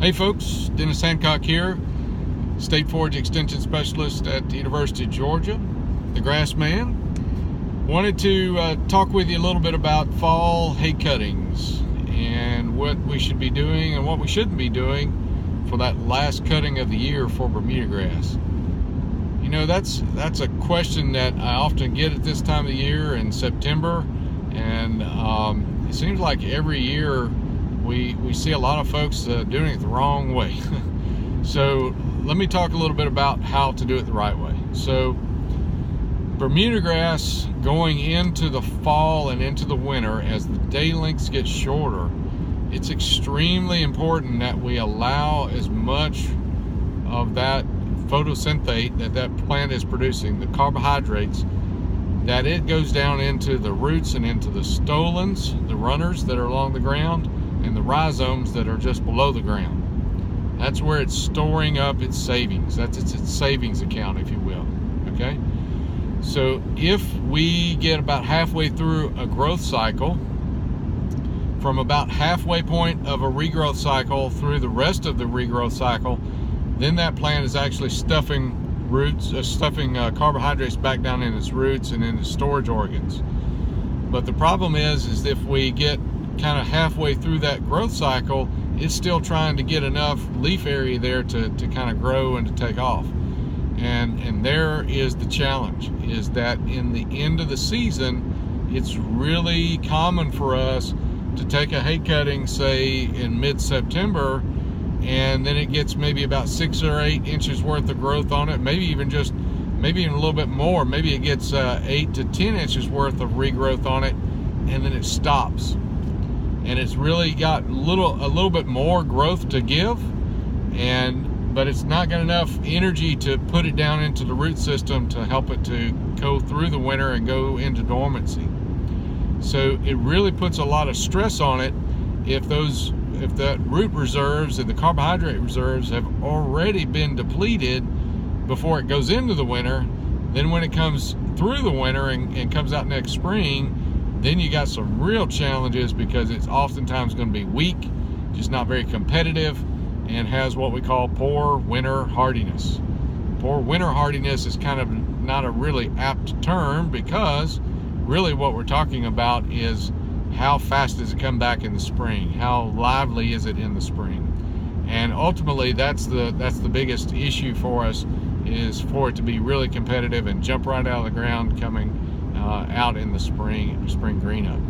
Hey folks, Dennis Hancock here, State Forage Extension Specialist at the University of Georgia, the Grassman. Wanted to talk with you a little bit about fall hay cuttings and what we should be doing and what we shouldn't be doing for that last cutting of the year for Bermuda grass. You know, that's a question that I often get at this time of the year in September, and it seems like every year we see a lot of folks doing it the wrong way. So let me talk a little bit about how to do it the right way. So Bermuda grass going into the fall and into the winter, as the day lengths get shorter, it's extremely important that we allow as much of that photosynthate that plant is producing, the carbohydrates, that it goes down into the roots and into the stolons, the runners that are along the ground, and the rhizomes that are just below the ground. That's where it's storing up its savings. That's its savings account, if you will. Okay? So if we get about halfway through a growth cycle, from about halfway point of a regrowth cycle through the rest of the regrowth cycle, then that plant is actually stuffing carbohydrates back down in its roots and in its storage organs. But the problem is if we get kind of halfway through that growth cycle, it's still trying to get enough leaf area there to kind of grow and to take off. And there is the challenge, is that in the end of the season, it's really common for us to take a hay cutting, say in mid-September, and then it gets maybe about 6 or 8 inches worth of growth on it, maybe even a little bit more. Maybe it gets 8 to 10 inches worth of regrowth on it, and then it stops. And it's really got a little bit more growth to give, but it's not got enough energy to put it down into the root system to help it to go through the winter and go into dormancy. So it really puts a lot of stress on it if that root reserves and the carbohydrate reserves have already been depleted before it goes into the winter. Then when it comes through the winter and comes out next spring, then you got some real challenges, because it's oftentimes going to be weak, just not very competitive, and has what we call poor winter hardiness. Poor winter hardiness is kind of not a really apt term, because really what we're talking about is how fast does it come back in the spring? How lively is it in the spring? And ultimately, that's the biggest issue for us, is for it to be really competitive and jump right out of the ground coming out in the spring green up.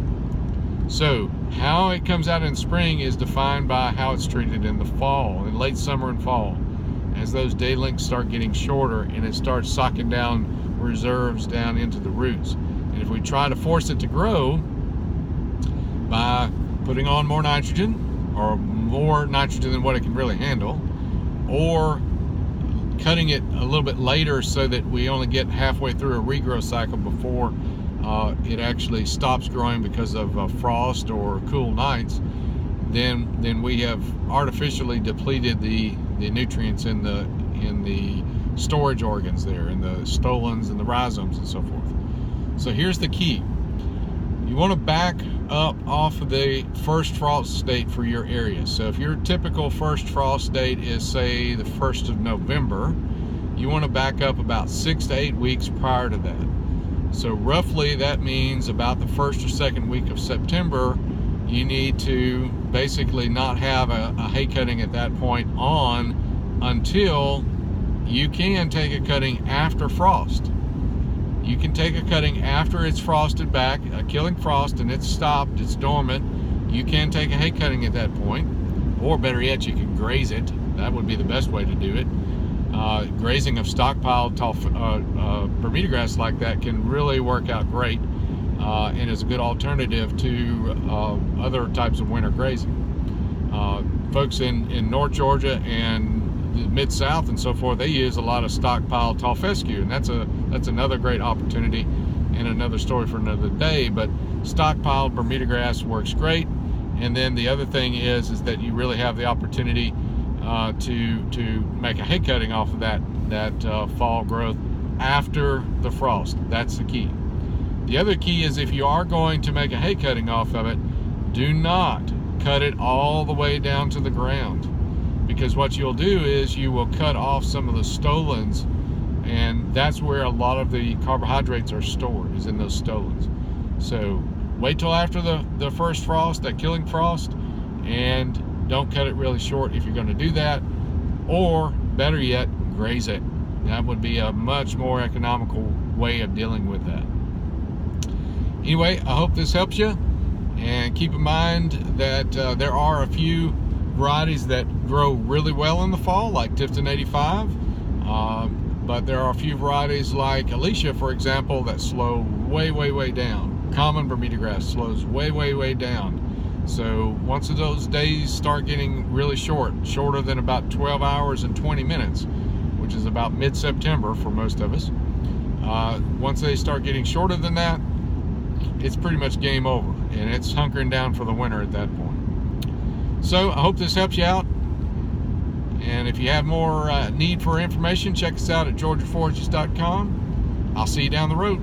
So how it comes out in spring is defined by how it's treated in the fall, in late summer and fall, as those day lengths start getting shorter and it starts sucking down reserves down into the roots. And if we try to force it to grow by putting on more nitrogen, or more nitrogen than what it can really handle, or cutting it a little bit later so that we only get halfway through a regrowth cycle before it actually stops growing because of frost or cool nights, then we have artificially depleted the nutrients in the storage organs there, in the stolons and the rhizomes and so forth. So here's the key. You want to back up off of the first frost date for your area. So if your typical first frost date is, say, the 1st of November, you want to back up about 6 to 8 weeks prior to that. So roughly that means about the 1st or 2nd week of September, you need to basically not have a hay cutting at that point on until you can take a cutting after frost. You can take a cutting after it's frosted back, a killing frost, and it's stopped, it's dormant. You can take a hay cutting at that point, or better yet, you can graze it. That would be the best way to do it. Grazing of stockpiled Bermuda grass like that can really work out great, and is a good alternative to other types of winter grazing. Folks in North Georgia and the Mid-South and so forth, they use a lot of stockpiled tall fescue, and that's another great opportunity and another story for another day. But stockpiled Bermuda grass works great. And then the other thing is that you really have the opportunity to make a hay cutting off of that fall growth after the frost. That's the key. The other key is, if you are going to make a hay cutting off of it, do not cut it all the way down to the ground. because what you'll do is you will cut off some of the stolons, and that's where a lot of the carbohydrates are stored, is in those stolons. So wait till after the first frost, that killing frost, and don't cut it really short if you're going to do that, or better yet, graze it. That would be a much more economical way of dealing with that. Anyway, I hope this helps you, and keep in mind that there are a few varieties that grow really well in the fall, like Tifton 85, but there are a few varieties like Alicia, for example, that slow way down. Common bermudagrass slows way down. So once those days start getting really shorter than about 12 hours and 20 minutes, which is about mid-September for most of us, once they start getting shorter than that, it's pretty much game over, and it's hunkering down for the winter at that point. So I hope this helps you out, and if you have more need for information, check us out at georgiaforages.com. I'll see you down the road.